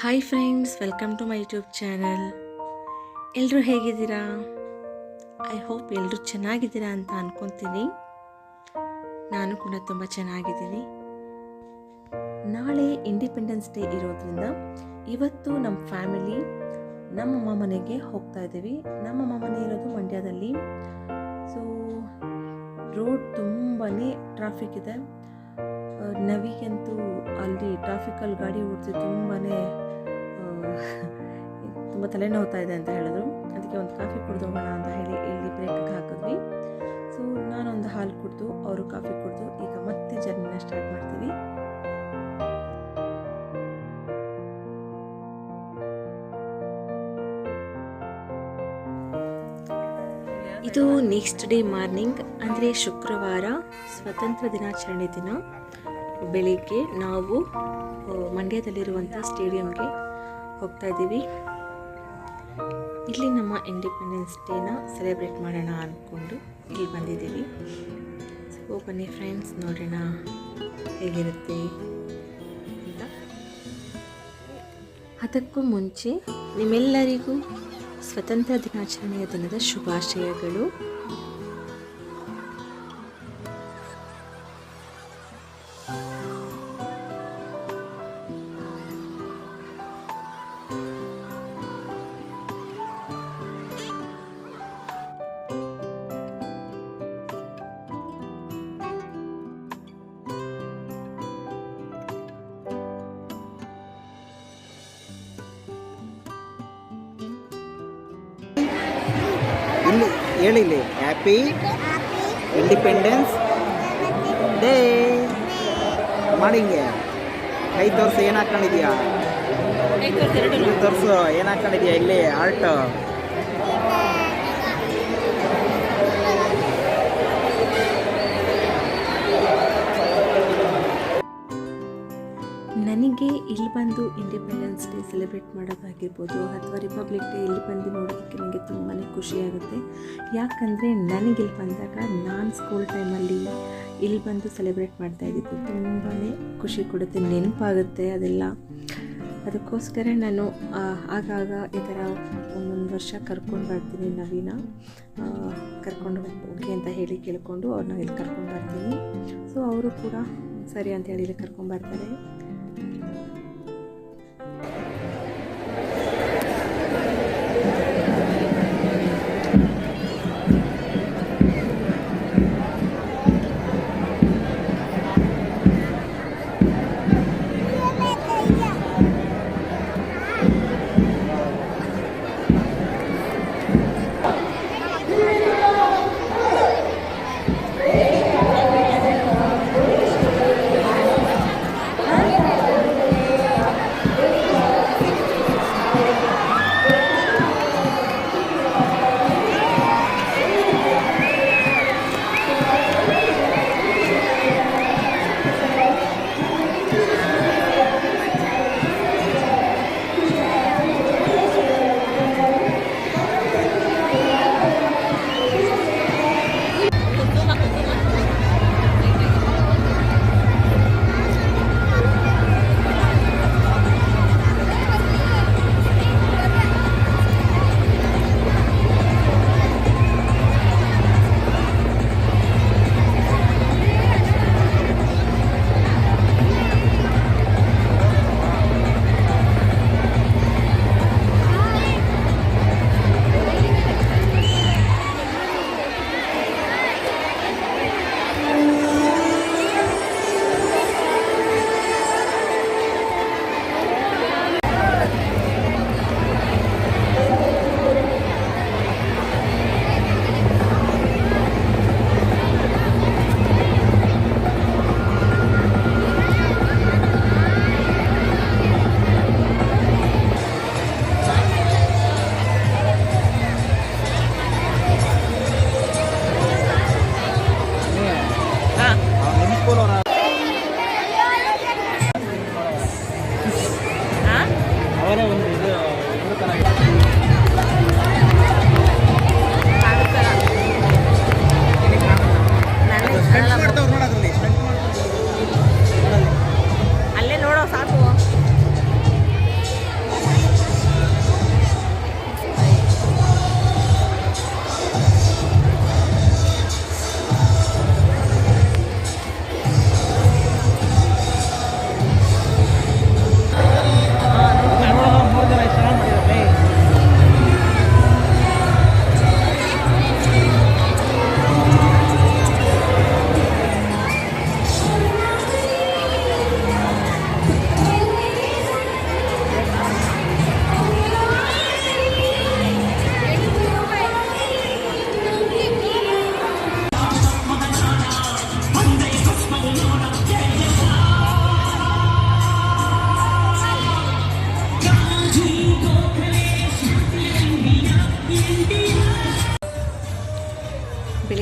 Hi friends, welcome to my YouTube channel. ಎಲ್ಲರೂ ಹೇಗಿದ್ದೀರಾ? I hope ಎಲ್ಲರೂ ಚೆನ್ನಾಗಿದ್ದೀರಾ ಅಂತ ಅಂದ್ಕೊತೀನಿ. ನಾನು ಕೂಡ ತುಂಬ ಚೆನ್ನಾಗಿದ್ದೀನಿ. ನಾಳೆ ಇಂಡಿಪೆಂಡೆನ್ಸ್ ಡೇ ಇರೋದ್ರಿಂದ ಇವತ್ತು ನಮ್ಮ ಫ್ಯಾಮಿಲಿ ನಮ್ಮಮ್ಮ ಮನೆಗೆ ಹೋಗ್ತಾ ಇದ್ದೀವಿ. ನಮ್ಮಮ್ಮ ಮನೆ ಇರೋದು ಮಂಡ್ಯದಲ್ಲಿ. ಸೊ ರೋಡ್ ತುಂಬಾ ಟ್ರಾಫಿಕ್ ಇದೆ. ನವಿಗಂತೂ ಅಲ್ಲಿ ಟ್ರಾಫಿಕಲ್ಲಿ ಗಾಡಿ ಓಡಿಸಿ ತುಂಬ ತಲೆನೋವ್ತಾ ಇದೆ ಅಂತ ಹೇಳಿದ್ರು. ಅದಕ್ಕೆ ಒಂದು ಕಾಫಿ ಕುಡಿದು ಹೋಗೋಣ ಅಂತ ಹೇಳಿ ಇಲ್ಲಿ ಬ್ರೇಕಿಗೆ ಹಾಕಿದ್ವಿ. ಸೊ ನಾನೊಂದು ಹಾಲು ಕುಡಿದು ಅವರು ಕಾಫಿ ಕುಡಿದು ಈಗ ಮತ್ತೆ ಜರ್ನಿನ ಸ್ಟಾರ್ಟ್ ಮಾಡ್ತೀವಿ. ಇದು ನೆಕ್ಸ್ಟ್ ಡೇ ಮಾರ್ನಿಂಗ್, ಅಂದರೆ ಶುಕ್ರವಾರ ಸ್ವತಂತ್ರ ದಿನಾಚರಣೆ ದಿನ ಬೆಳಿಗ್ಗೆ ನಾವು ಮಂಡ್ಯದಲ್ಲಿರುವಂಥ ಸ್ಟೇಡಿಯಂಗೆ ಹೋಗ್ತಾ ಇದ್ದೀವಿ. ಇಲ್ಲಿ ನಮ್ಮ ಇಂಡಿಪೆಂಡೆನ್ಸ್ ಡೇನ ಸೆಲೆಬ್ರೇಟ್ ಮಾಡೋಣ ಅಂದ್ಕೊಂಡು ಇಲ್ಲಿ ಬಂದಿದ್ದೀವಿ. ಸೊ ಬನ್ನಿ ಫ್ರೆಂಡ್ಸ್, ನೋಡೋಣ ಹೇಗಿರುತ್ತೆ ಅಂತ. ಅದಕ್ಕೂ ಮುಂಚೆ ನಿಮ್ಮೆಲ್ಲರಿಗೂ ಸ್ವತಂತ್ರ ದಿನಾಚರಣೆಯ ದಿನದ ಶುಭಾಶಯಗಳು. ಇಲ್ಲಿ ಹೇಳಿಲ್ಲ, ಹ್ಯಾಪಿ ಇಂಡಿಪೆಂಡೆನ್ಸ್ ಡೇ ಮಾಡಿಂಗೆ ಕೈ ತೋರಿಸು. ಏನು ಹಾಕೊಂಡಿದ್ಯಾ? ತೋರಿಸು, ಏನು ಹಾಕೊಂಡಿದ್ಯಾ? ಇಲ್ಲಿ ಆರ್ಟ್ ನನಗೆ ಇಲ್ಲಿ ಬಂದು ಇಂಡಿಪೆಂಡೆನ್ಸ್ ಡೇ ಸೆಲೆಬ್ರೇಟ್ ಮಾಡೋದಾಗಿರ್ಬೋದು ಅಥವಾ ರಿಪಬ್ಲಿಕ್ ಡೇ ಇಲ್ಲಿ ಬಂದು ನೋಡೋದಕ್ಕೆ ನನಗೆ ತುಂಬಾ ಖುಷಿಯಾಗುತ್ತೆ. ಯಾಕಂದರೆ ನನಗಿಲ್ಲಿ ಬಂದಾಗ ನಾನು ಸ್ಕೂಲ್ ಟೈಮಲ್ಲಿ ಇಲ್ಲಿ ಬಂದು ಸೆಲೆಬ್ರೇಟ್ ಮಾಡ್ತಾಯಿದ್ದಿದ್ದು ತುಂಬಾ ಖುಷಿ ಕೊಡುತ್ತೆ, ನೆನಪಾಗುತ್ತೆ ಅದೆಲ್ಲ. ಅದಕ್ಕೋಸ್ಕರ ನಾನು ಆಗಾಗ ಈ ಥರ ಒಂದೊಂದು ವರ್ಷ ಕರ್ಕೊಂಡು ಬರ್ತೀನಿ. ನವೀನ ಕರ್ಕೊಂಡು ಹೋಗಿ ಅಂತ ಹೇಳಿ ಕೇಳಿಕೊಂಡು ಅವ್ರನ್ನ ಇಲ್ಲಿ ಕರ್ಕೊಂಡು ಬರ್ತೀನಿ. ಸೊ ಅವರು ಕೂಡ ಸರಿ ಅಂತ ಹೇಳಿ ಇಲ್ಲಿ ಕರ್ಕೊಂಡ್ಬರ್ತಾರೆ.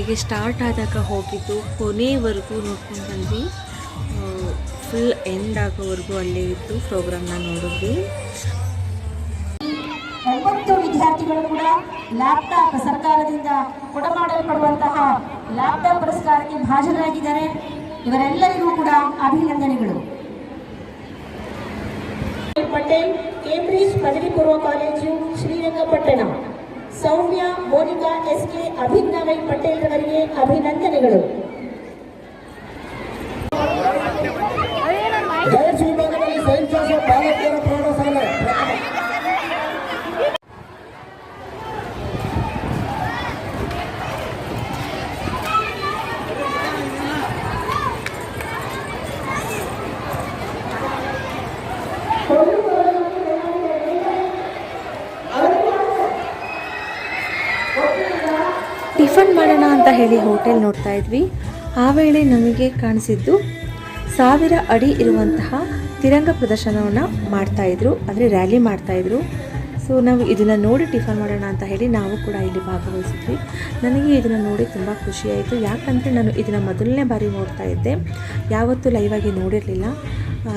ಬೆಳಗ್ಗೆ ಸ್ಟಾರ್ಟ್ ಆದಾಗ ಹೋಗಿದ್ದು ಕೊನೆವರೆಗೂ ನೋಡ್ಕೊಂಡು ಬಂದ್ವಿ. ಫುಲ್ ಎಂಡ್ ಆಗೋವರೆಗೂ ಅಲ್ಲೇ ಇದ್ದು ಪ್ರೋಗ್ರಾಮ್ನ ನೋಡಿದ್ವಿ. 90 ವಿದ್ಯಾರ್ಥಿಗಳು ಕೂಡ ಲ್ಯಾಪ್ಟಾಪ್ ಸರ್ಕಾರದಿಂದ ಕೊಡಮಾಡಲ್ಪಡುವಂತಹ ಲ್ಯಾಪ್ಟಾಪ್ ಪುರಸ್ಕಾರಕ್ಕೆ ಭಾಜನರಾಗಿದ್ದಾರೆ. ಇವರೆಲ್ಲರಿಗೂ ಕೂಡ ಅಭಿನಂದನೆಗಳು. ಪಟೇಲ್, ಕೇಂಬ್ರಿಡ್ಜ್ ಪದವಿ ಪೂರ್ವ ಕಾಲೇಜು, ಶ್ರೀರಂಗಪಟ್ಟಣ. ಸೌಮ್ಯ ಮೋನಿಕಾ ಎಸ್ಕೆ ಅಭಿನವೈ ಪಟೇಲ್ ರವರಿಗೆ ಅಭಿನಂದನೆಗಳು. ಗೈಡ್ಸ್ ವಿಭಾಗದಲ್ಲಿ ಸೈನ್ಸ್ ಜೋಸೆಫ್ ಬಾಲಕಿಯರ ಪ್ರೌಢಶಾಲೆ. ಟಿಫನ್ ಮಾಡೋಣ ಅಂತ ಹೇಳಿ ಹೋಟೆಲ್ ನೋಡ್ತಾ ಇದ್ವಿ. ಆ ವೇಳೆ ನಮಗೆ ಕಾಣಿಸಿದ್ದು 1000 ಅಡಿ ಇರುವಂತಹ ತಿರಂಗ ಪ್ರದರ್ಶನವನ್ನು ಮಾಡ್ತಾಯಿದ್ರು, ಅಂದರೆ ರ್ಯಾಲಿ ಮಾಡ್ತಾಯಿದ್ರು. ಸೊ ನಾವು ಇದನ್ನು ನೋಡಿ ಟಿಫನ್ ಮಾಡೋಣ ಅಂತ ಹೇಳಿ ನಾವು ಕೂಡ ಇಲ್ಲಿ ಭಾಗವಹಿಸಿದ್ವಿ. ನನಗೆ ಇದನ್ನು ನೋಡಿ ತುಂಬ ಖುಷಿಯಾಯಿತು. ಯಾಕಂದರೆ ನಾನು ಇದನ್ನು ಮೊದಲನೇ ಬಾರಿ ನೋಡ್ತಾ ಇದ್ದೆ, ಯಾವತ್ತೂ ಲೈವಾಗಿ ನೋಡಿರಲಿಲ್ಲ.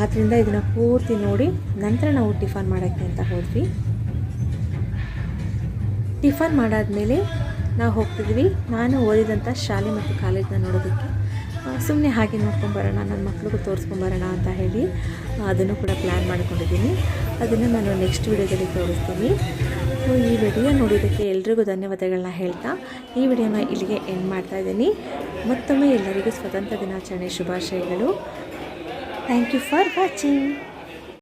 ಆದ್ದರಿಂದ ಇದನ್ನು ಪೂರ್ತಿ ನೋಡಿ ನಂತರ ನಾವು ಟಿಫನ್ ಮಾಡೋಕ್ಕೆ ಅಂತ ಹೋದ್ವಿ. ಟಿಫನ್ ಮಾಡಾದಮೇಲೆ ನಾವು ಹೋಗ್ತಿದ್ವಿ ನಾನು ಓದಿದಂಥ ಶಾಲೆ ಮತ್ತು ಕಾಲೇಜನ್ನ ನೋಡೋದಕ್ಕೆ. ಸುಮ್ಮನೆ ಹಾಗೆ ನೋಡ್ಕೊಂಬರೋಣ, ನನ್ನ ಮಕ್ಳಿಗೂ ತೋರಿಸ್ಕೊಂಬರೋಣ ಅಂತ ಹೇಳಿ ಅದನ್ನು ಕೂಡ ಪ್ಲ್ಯಾನ್ ಮಾಡ್ಕೊಂಡಿದ್ದೀನಿ. ಅದನ್ನು ನಾನು ನೆಕ್ಸ್ಟ್ ವಿಡಿಯೋದಲ್ಲಿ ತೋರಿಸ್ತೀನಿ. ಸೊ ಈ ವಿಡಿಯೋ ನೋಡೋದಕ್ಕೆ ಎಲ್ರಿಗೂ ಧನ್ಯವಾದಗಳನ್ನ ಹೇಳ್ತಾ ಈ ವಿಡಿಯೋನ ಇಲ್ಲಿಗೆ ಎಂಡ್ ಮಾಡ್ತಾಯಿದ್ದೀನಿ. ಮತ್ತೊಮ್ಮೆ ಎಲ್ಲರಿಗೂ ಸ್ವತಂತ್ರ ದಿನಾಚರಣೆ ಶುಭಾಶಯಗಳು. Thank you for watching.